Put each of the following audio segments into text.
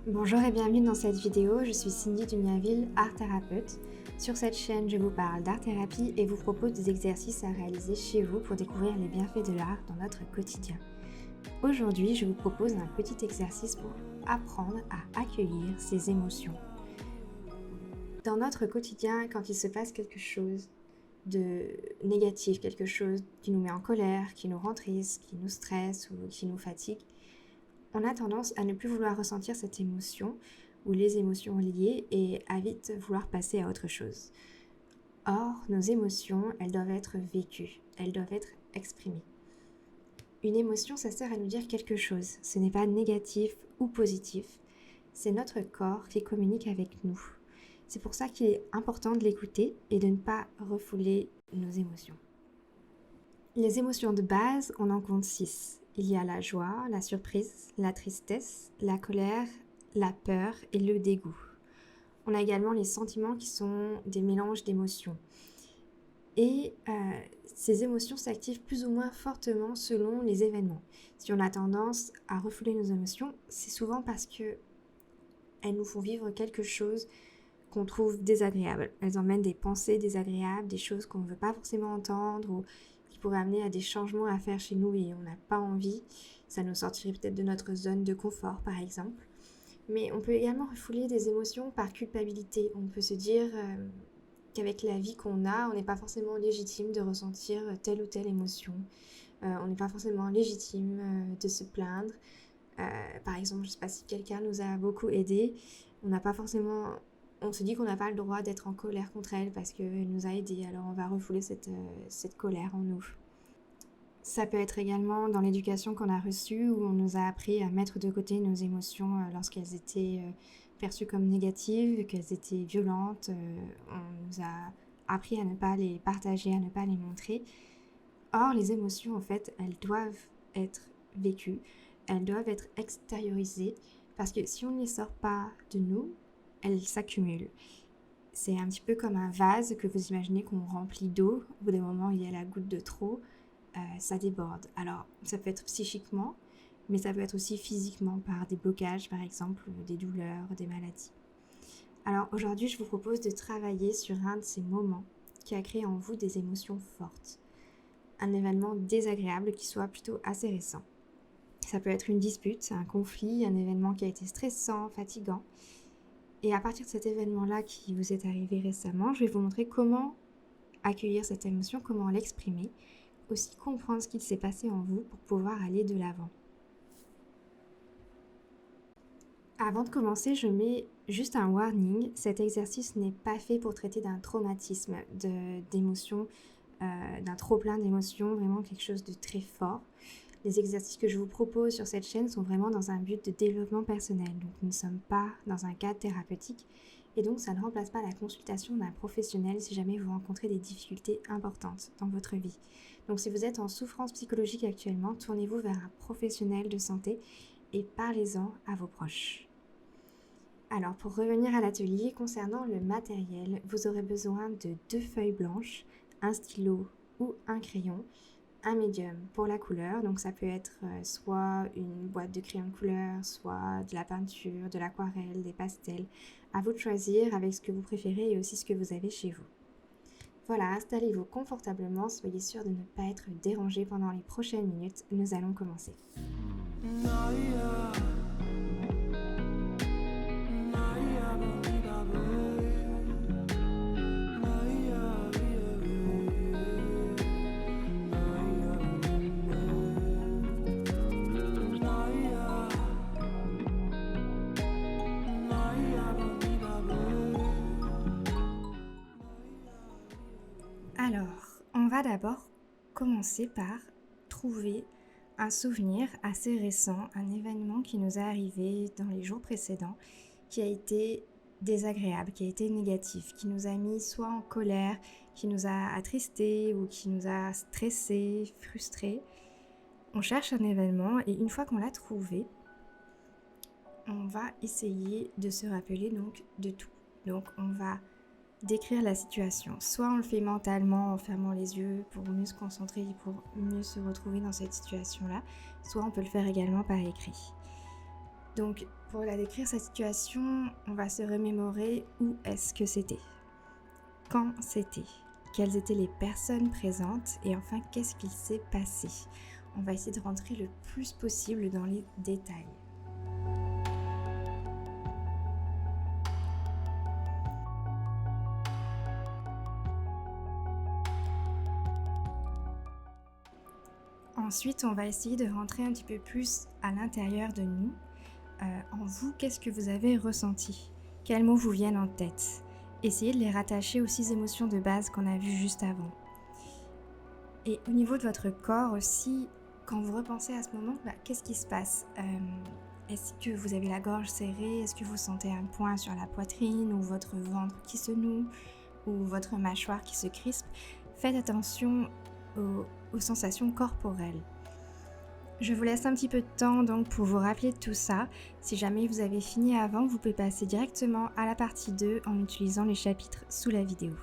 Bonjour et bienvenue dans cette vidéo, je suis Cindy Dumiaville, art thérapeute. Sur cette chaîne, je vous parle d'art-thérapie et vous propose des exercices à réaliser chez vous pour découvrir les bienfaits de l'art dans notre quotidien. Aujourd'hui, je vous propose un petit exercice pour apprendre à accueillir ses émotions. Dans notre quotidien, quand il se passe quelque chose de négatif, quelque chose qui nous met en colère, qui nous rend triste, qui nous stresse ou qui nous fatigue, on a tendance à ne plus vouloir ressentir cette émotion ou les émotions liées et à vite vouloir passer à autre chose. Or, nos émotions, elles doivent être vécues, elles doivent être exprimées. Une émotion, ça sert à nous dire quelque chose. Ce n'est pas négatif ou positif, c'est notre corps qui communique avec nous. C'est pour ça qu'il est important de l'écouter et de ne pas refouler nos émotions. Les émotions de base, on en compte 6. Il y a la joie, la surprise, la tristesse, la colère, la peur et le dégoût. On a également les sentiments qui sont des mélanges d'émotions. Et ces émotions s'activent plus ou moins fortement selon les événements. Si on a tendance à refouler nos émotions, c'est souvent parce qu'elles nous font vivre quelque chose qu'on trouve désagréable. Elles emmènent des pensées désagréables, des choses qu'on ne veut pas forcément entendre ou qui pourraient amener à des changements à faire chez nous et on n'a pas envie. Ça nous sortirait peut-être de notre zone de confort, par exemple. Mais on peut également refouler des émotions par culpabilité. On peut se dire qu'avec la vie qu'on a, on n'est pas forcément légitime de ressentir telle ou telle émotion. On n'est pas forcément légitime de se plaindre. Par exemple, je ne sais pas si quelqu'un nous a beaucoup aidé, on se dit qu'on n'a pas le droit d'être en colère contre elle parce qu'elle nous a aidés, alors on va refouler cette colère en nous. Ça peut être également dans l'éducation qu'on a reçue où on nous a appris à mettre de côté nos émotions lorsqu'elles étaient perçues comme négatives, qu'elles étaient violentes. On nous a appris à ne pas les partager, à ne pas les montrer. Or, les émotions, en fait, elles doivent être vécues, elles doivent être extériorisées parce que si on ne les sort pas de nous, elles s'accumulent. C'est un petit peu comme un vase que vous imaginez qu'on remplit d'eau. Au bout d'un moment, il y a la goutte de trop, ça déborde. Alors, ça peut être psychiquement, mais ça peut être aussi physiquement par des blocages, par exemple, des douleurs, des maladies. Alors, aujourd'hui, je vous propose de travailler sur un de ces moments qui a créé en vous des émotions fortes. Un événement désagréable qui soit plutôt assez récent. Ça peut être une dispute, un conflit, un événement qui a été stressant, fatigant. Et à partir de cet événement-là qui vous est arrivé récemment, je vais vous montrer comment accueillir cette émotion, comment l'exprimer, aussi comprendre ce qu'il s'est passé en vous pour pouvoir aller de l'avant. Avant de commencer, je mets juste un warning. Cet exercice n'est pas fait pour traiter d'un traumatisme, d'émotions, d'un trop-plein d'émotions, vraiment quelque chose de très fort. Les exercices que je vous propose sur cette chaîne sont vraiment dans un but de développement personnel. Donc nous ne sommes pas dans un cadre thérapeutique et donc ça ne remplace pas la consultation d'un professionnel si jamais vous rencontrez des difficultés importantes dans votre vie. Donc si vous êtes en souffrance psychologique actuellement, tournez-vous vers un professionnel de santé et parlez-en à vos proches. Alors pour revenir à l'atelier, concernant le matériel, vous aurez besoin de 2 feuilles blanches, un stylo ou un crayon, un médium pour la couleur, donc ça peut être soit une boîte de crayons de couleur, soit de la peinture, de l'aquarelle, des pastels. À vous de choisir avec ce que vous préférez et aussi ce que vous avez chez vous. Voilà, installez-vous confortablement, soyez sûr de ne pas être dérangé pendant les prochaines minutes. Nous allons commencer. Alors, on va d'abord commencer par trouver un souvenir assez récent, un événement qui nous est arrivé dans les jours précédents, qui a été désagréable, qui a été négatif, qui nous a mis soit en colère, qui nous a attristés ou qui nous a stressés, frustrés. On cherche un événement et une fois qu'on l'a trouvé, on va essayer de se rappeler donc de tout. Donc on va décrire la situation. Soit on le fait mentalement en fermant les yeux pour mieux se concentrer et pour mieux se retrouver dans cette situation-là, soit on peut le faire également par écrit. Donc pour la décrire cette situation, on va se remémorer où est-ce que c'était, quand c'était, quelles étaient les personnes présentes et enfin qu'est-ce qu'il s'est passé. On va essayer de rentrer le plus possible dans les détails. Ensuite, on va essayer de rentrer un petit peu plus à l'intérieur de nous. En vous, qu'est-ce que vous avez ressenti? Quels mots vous viennent en tête? Essayez de les rattacher aux 6 émotions de base qu'on a vues juste avant. Et au niveau de votre corps aussi, quand vous repensez à ce moment, qu'est-ce qui se passe? Est-ce que vous avez la gorge serrée? Est-ce que vous sentez un poing sur la poitrine ou votre ventre qui se noue ou votre mâchoire qui se crispe? Faites attention aux sensations corporelles. Je vous laisse un petit peu de temps donc pour vous rappeler de tout ça. Si jamais vous avez fini avant, vous pouvez passer directement à la partie 2 en utilisant les chapitres sous la vidéo.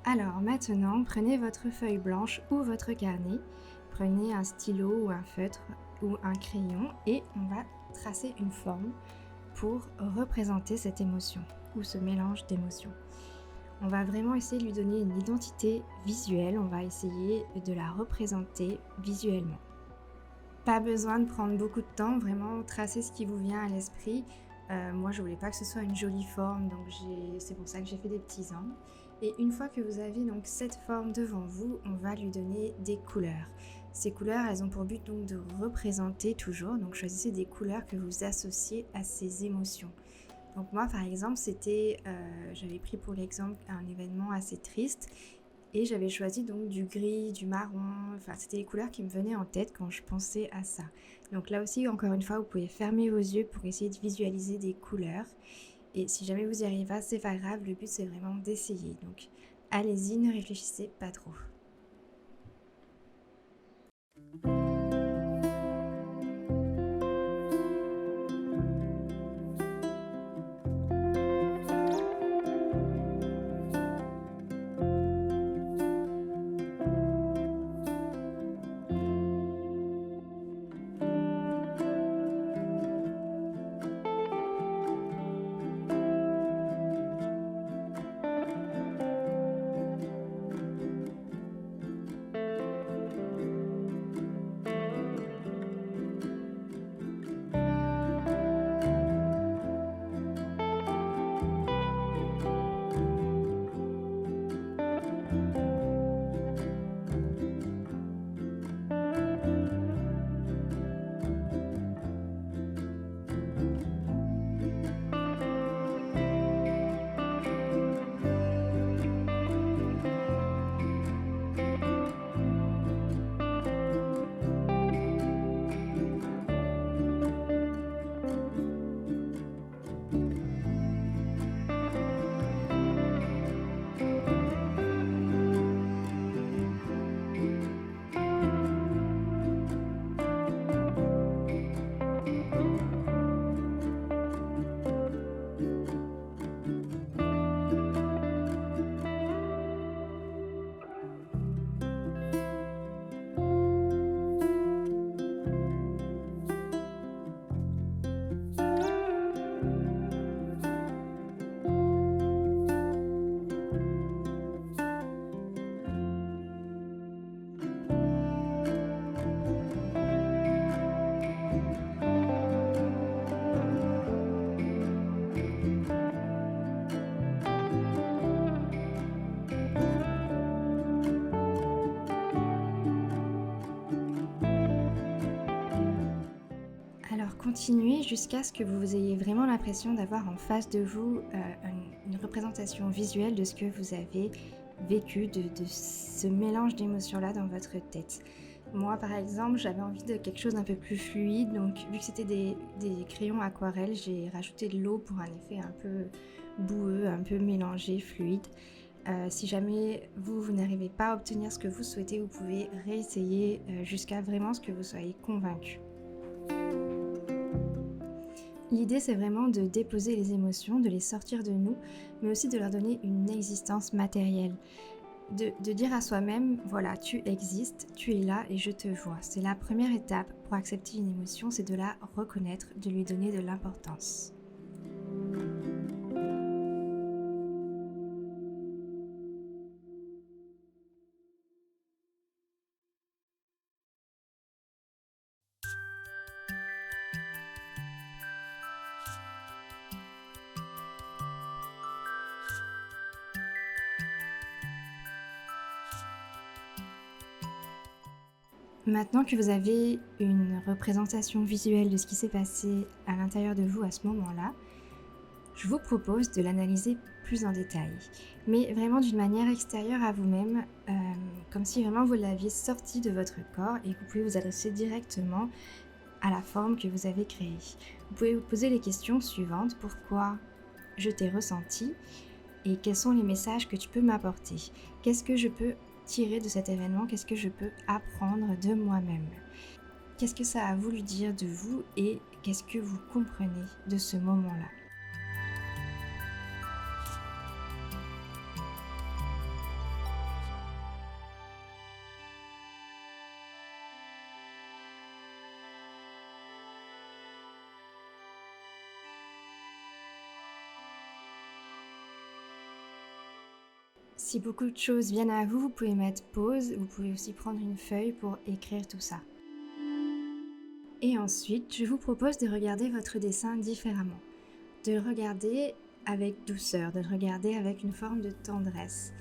Alors maintenant, prenez votre feuille blanche ou votre carnet, prenez un stylo ou un feutre ou un crayon et on va tracer une forme pour représenter cette émotion ou ce mélange d'émotions. On va vraiment essayer de lui donner une identité visuelle, on va essayer de la représenter visuellement. Pas besoin de prendre beaucoup de temps, vraiment tracer ce qui vous vient à l'esprit. Moi je voulais pas que ce soit une jolie forme, donc c'est pour ça que j'ai fait des petits angles. Et une fois que vous avez donc cette forme devant vous, on va lui donner des couleurs. Ces couleurs, elles ont pour but donc de représenter toujours, donc choisissez des couleurs que vous associez à ces émotions. Donc moi par exemple, j'avais pris pour l'exemple un événement assez triste et j'avais choisi donc du gris, du marron, enfin c'était les couleurs qui me venaient en tête quand je pensais à ça. Donc là aussi, encore une fois, vous pouvez fermer vos yeux pour essayer de visualiser des couleurs. Et si jamais vous n'y arrivez pas, c'est pas grave, le but c'est vraiment d'essayer. Donc allez-y, ne réfléchissez pas trop. continuer jusqu'à ce que vous ayez vraiment l'impression d'avoir en face de vous une représentation visuelle de ce que vous avez vécu, de ce mélange d'émotions-là dans votre tête. Moi, par exemple, j'avais envie de quelque chose d'un peu plus fluide, donc vu que c'était des crayons aquarelles, j'ai rajouté de l'eau pour un effet un peu boueux, un peu mélangé, fluide. Si jamais vous n'arrivez pas à obtenir ce que vous souhaitez, vous pouvez réessayer jusqu'à vraiment ce que vous soyez convaincu. L'idée, c'est vraiment de déposer les émotions, de les sortir de nous, mais aussi de leur donner une existence matérielle. De dire à soi-même, voilà, tu existes, tu es là et je te vois. C'est la première étape pour accepter une émotion, c'est de la reconnaître, de lui donner de l'importance. Maintenant que vous avez une représentation visuelle de ce qui s'est passé à l'intérieur de vous à ce moment-là, je vous propose de l'analyser plus en détail, mais vraiment d'une manière extérieure à vous-même, comme si vraiment vous l'aviez sorti de votre corps et que vous pouvez vous adresser directement à la forme que vous avez créée. Vous pouvez vous poser les questions suivantes: pourquoi je t'ai ressenti et quels sont les messages que tu peux m'apporter? Qu'est-ce que je peux tirer de cet événement? Qu'est-ce que je peux apprendre de moi-même? Qu'est-ce que ça a voulu dire de vous et qu'est-ce que vous comprenez de ce moment-là? Si beaucoup de choses viennent à vous, vous pouvez mettre pause, vous pouvez aussi prendre une feuille pour écrire tout ça. Et ensuite, je vous propose de regarder votre dessin différemment, de le regarder avec douceur, de le regarder avec une forme de tendresse,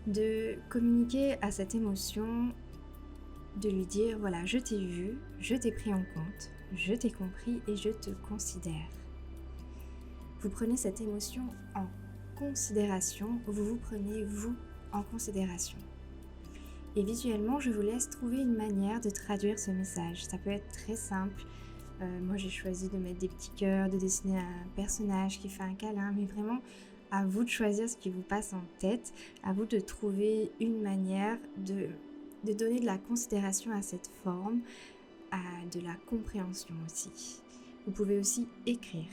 de communiquer à cette émotion, de lui dire voilà, je t'ai vu, je t'ai pris en compte, je t'ai compris et je te considère. Vous prenez cette émotion en considération, vous vous prenez vous en considération. Et visuellement, je vous laisse trouver une manière de traduire ce message. Ça peut être très simple. Moi, j'ai choisi de mettre des petits cœurs, de dessiner un personnage qui fait un câlin, mais vraiment, à vous de choisir ce qui vous passe en tête, à vous de trouver une manière de donner de la considération à cette forme, à de la compréhension aussi. Vous pouvez aussi écrire.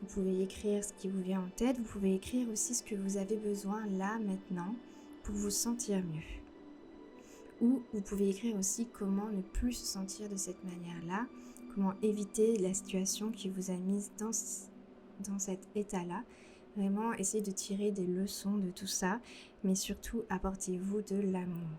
Vous pouvez écrire ce qui vous vient en tête, vous pouvez écrire aussi ce que vous avez besoin là, maintenant, pour vous sentir mieux. Ou vous pouvez écrire aussi comment ne plus se sentir de cette manière-là, comment éviter la situation qui vous a mise dans cet état-là. Vraiment, essayez de tirer des leçons de tout ça, mais surtout apportez-vous de l'amour.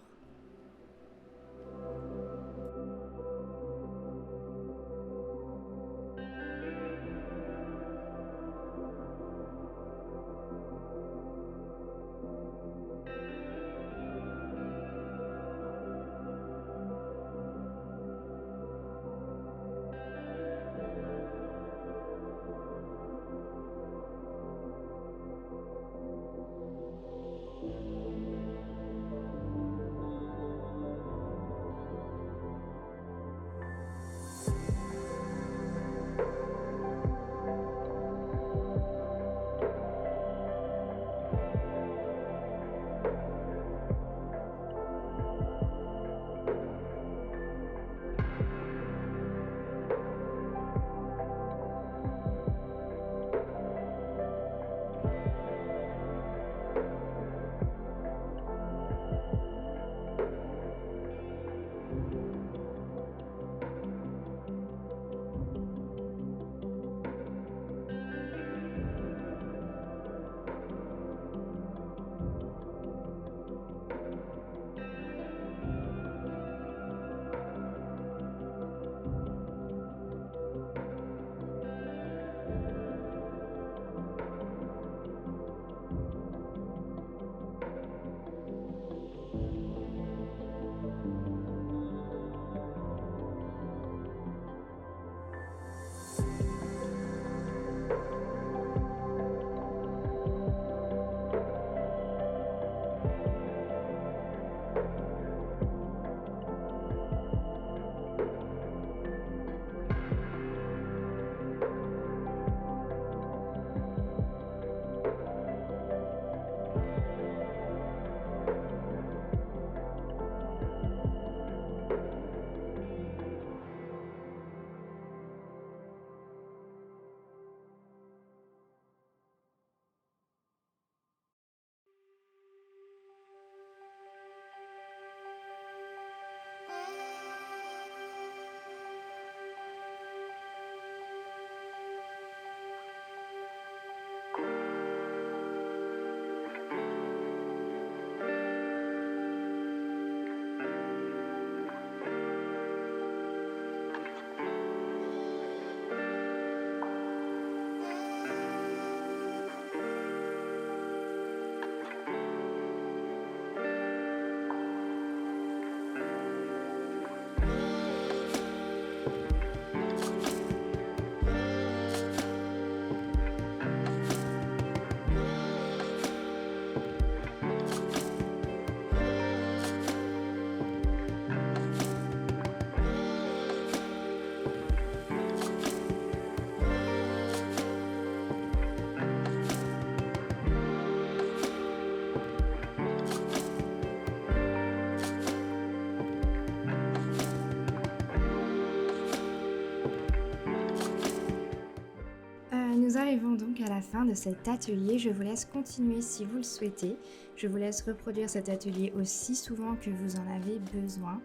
arrivons donc à la fin de cet atelier. Je vous laisse continuer si vous le souhaitez. Je vous laisse reproduire cet atelier aussi souvent que vous en avez besoin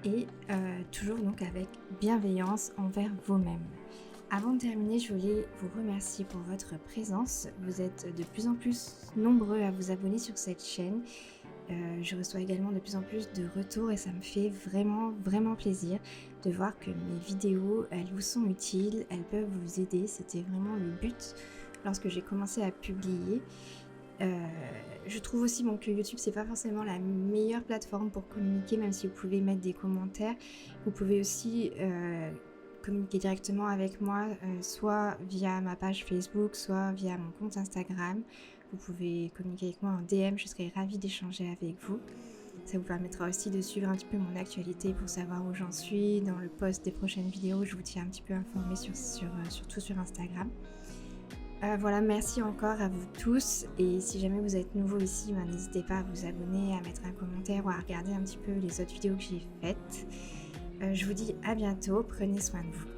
et toujours donc avec bienveillance envers vous-même. Avant de terminer, je voulais vous remercier pour votre présence. Vous êtes de plus en plus nombreux à vous abonner sur cette chaîne. Je reçois également de plus en plus de retours et ça me fait vraiment plaisir de voir que mes vidéos, elles vous sont utiles, elles peuvent vous aider. C'était vraiment le but lorsque j'ai commencé à publier. Je trouve aussi que YouTube, c'est pas forcément la meilleure plateforme pour communiquer, même si vous pouvez mettre des commentaires. Vous pouvez aussi communiquer directement avec moi, soit via ma page Facebook, soit via mon compte Instagram. Vous pouvez communiquer avec moi en DM, je serai ravie d'échanger avec vous. Ça vous permettra aussi de suivre un petit peu mon actualité pour savoir où j'en suis. Dans le post des prochaines vidéos, je vous tiens un petit peu informé surtout sur Instagram. Voilà, merci encore à vous tous. Et si jamais vous êtes nouveau ici, n'hésitez pas à vous abonner, à mettre un commentaire ou à regarder un petit peu les autres vidéos que j'ai faites. Je vous dis à bientôt, prenez soin de vous.